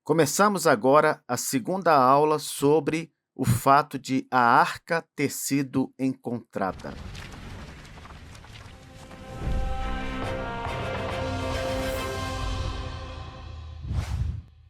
Começamos agora a segunda aula sobre o fato de a arca ter sido encontrada.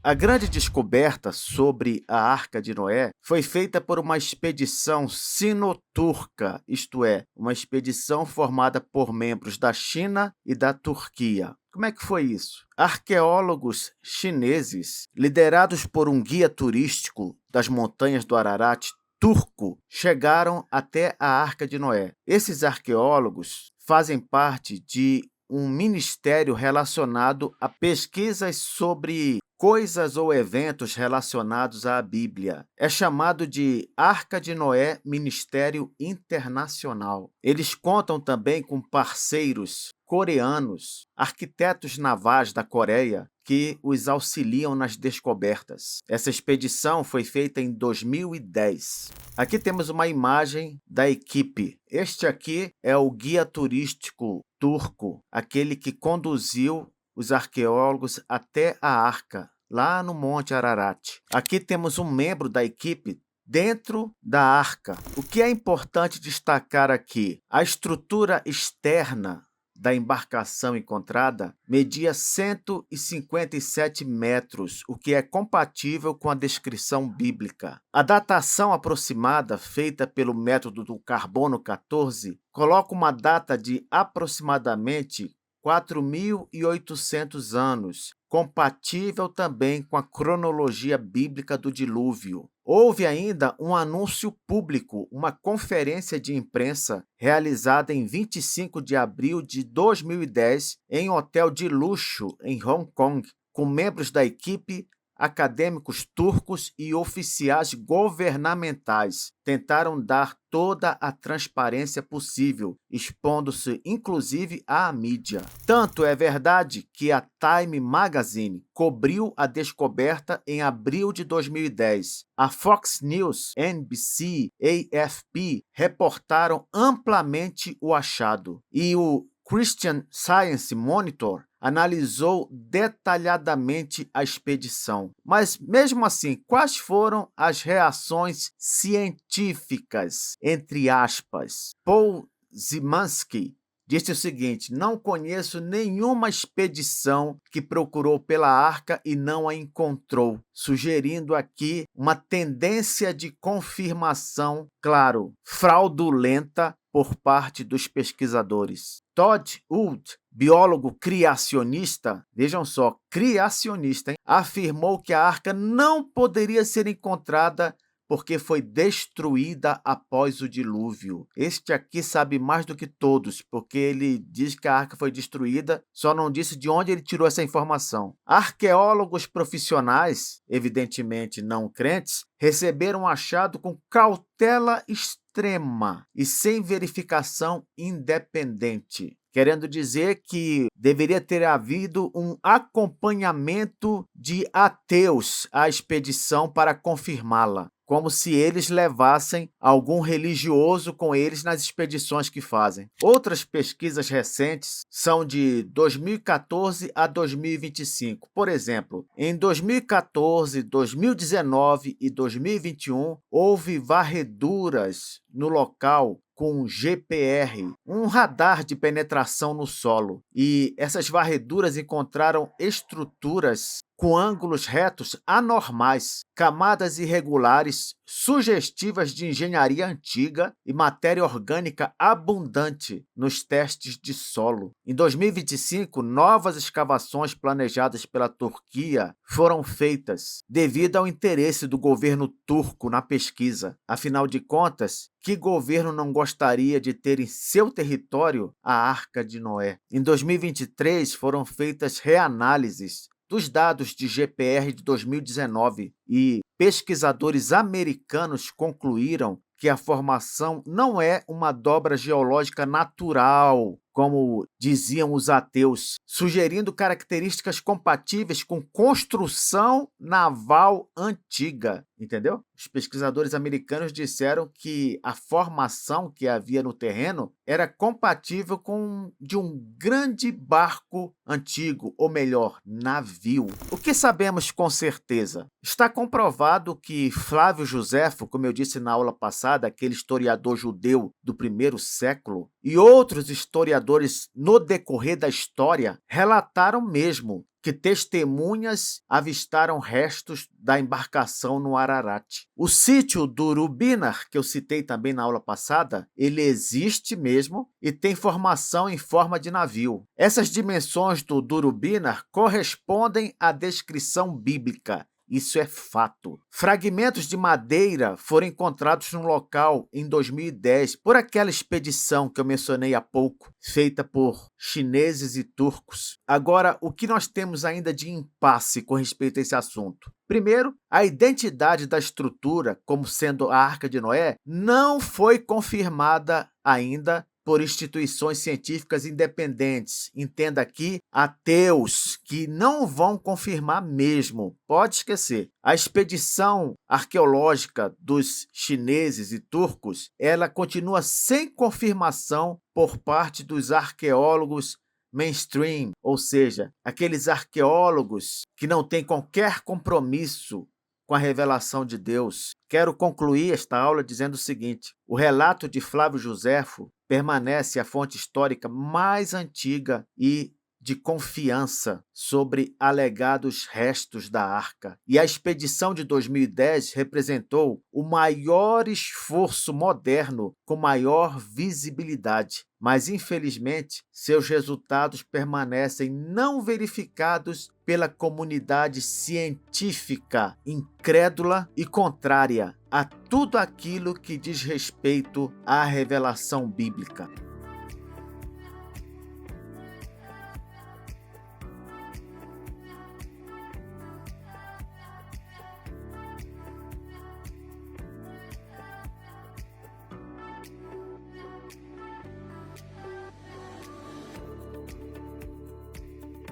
A grande descoberta sobre a Arca de Noé foi feita por uma expedição sino-turca, isto é, uma expedição formada por membros da China e da Turquia. Como é que foi isso? Arqueólogos chineses, liderados por um guia turístico das montanhas do Ararat turco, chegaram até a Arca de Noé. Esses arqueólogos fazem parte de um ministério relacionado a pesquisas sobre coisas ou eventos relacionados à Bíblia. É chamado de Arca de Noé Ministério Internacional. Eles contam também com parceiros coreanos, arquitetos navais da Coreia, que os auxiliam nas descobertas. Essa expedição foi feita em 2010. Aqui temos uma imagem da equipe. Este aqui é o guia turístico turco, aquele que conduziu os arqueólogos até a arca, lá no Monte Ararat. Aqui temos um membro da equipe dentro da arca. O que é importante destacar aqui? A estrutura externa da embarcação encontrada media 157 metros, o que é compatível com a descrição bíblica. A datação aproximada, feita pelo método do carbono 14, coloca uma data de aproximadamente 4.800 anos, compatível também com a cronologia bíblica do dilúvio. Houve ainda um anúncio público, uma conferência de imprensa realizada em 25 de abril de 2010 em um hotel de luxo em Hong Kong, com membros da equipe, acadêmicos turcos e oficiais governamentais. Tentaram dar toda a transparência possível, expondo-se inclusive à mídia. Tanto é verdade que a Time Magazine cobriu a descoberta em abril de 2010. A Fox News, NBC, AFP reportaram amplamente o achado. E o Christian Science Monitor analisou detalhadamente a expedição. Mas, mesmo assim, quais foram as reações científicas, entre aspas? Paul Zimanski disse o seguinte: não conheço nenhuma expedição que procurou pela arca e não a encontrou, sugerindo aqui uma tendência de confirmação, claro, fraudulenta por parte dos pesquisadores. Todd Wood, biólogo criacionista, vejam só, criacionista, hein? Afirmou que a arca não poderia ser encontrada porque foi destruída após o dilúvio. Este aqui sabe mais do que todos, porque ele diz que a arca foi destruída, só não disse de onde ele tirou essa informação. Arqueólogos profissionais, evidentemente não crentes, receberam o achado com cautela extrema e sem verificação independente, querendo dizer que deveria ter havido um acompanhamento de ateus à expedição para confirmá-la, como se eles levassem algum religioso com eles nas expedições que fazem. Outras pesquisas recentes são de 2014 a 2025. Por exemplo, em 2014, 2019 e 2021, houve varreduras no local com GPR, um radar de penetração no solo. E essas varreduras encontraram estruturas com ângulos retos anormais, camadas irregulares, sugestivas de engenharia antiga e matéria orgânica abundante nos testes de solo. Em 2025, novas escavações planejadas pela Turquia foram feitas devido ao interesse do governo turco na pesquisa. Afinal de contas, que governo não gostaria de ter em seu território a Arca de Noé? Em 2023, foram feitas reanálises dos dados de GPR de 2019 e pesquisadores americanos concluíram que a formação não é uma dobra geológica natural, como diziam os ateus, sugerindo características compatíveis com construção naval antiga. entendeu? Os pesquisadores americanos disseram que a formação que havia no terreno era compatível com de um grande barco antigo, ou melhor, navio. O que sabemos com certeza? Está comprovado que Flávio Joséfo, como eu disse na aula passada, aquele historiador judeu do primeiro século, e outros historiadores no decorrer da história relataram mesmo que testemunhas avistaram restos da embarcação no Ararat. O sítio do Urubinar, que eu citei também na aula passada, ele existe mesmo e tem formação em forma de navio. Essas dimensões do Urubinar correspondem à descrição bíblica. Isso é fato. Fragmentos de madeira foram encontrados no local em 2010 por aquela expedição que eu mencionei há pouco, feita por chineses e turcos. Agora, o que nós temos ainda de impasse com respeito a esse assunto? Primeiro, a identidade da estrutura, como sendo a Arca de Noé, não foi confirmada ainda por instituições científicas independentes. Entenda aqui, ateus, que não vão confirmar mesmo. Pode esquecer. A expedição arqueológica dos chineses e turcos, ela continua sem confirmação por parte dos arqueólogos mainstream, ou seja, aqueles arqueólogos que não têm qualquer compromisso com a revelação de Deus. Quero concluir esta aula dizendo o seguinte: o relato de Flávio Joséfo permanece a fonte histórica mais antiga e de confiança sobre alegados restos da arca. E a expedição de 2010 representou o maior esforço moderno com maior visibilidade. Mas, infelizmente, seus resultados permanecem não verificados pela comunidade científica, incrédula e contrária a tudo aquilo que diz respeito à revelação bíblica.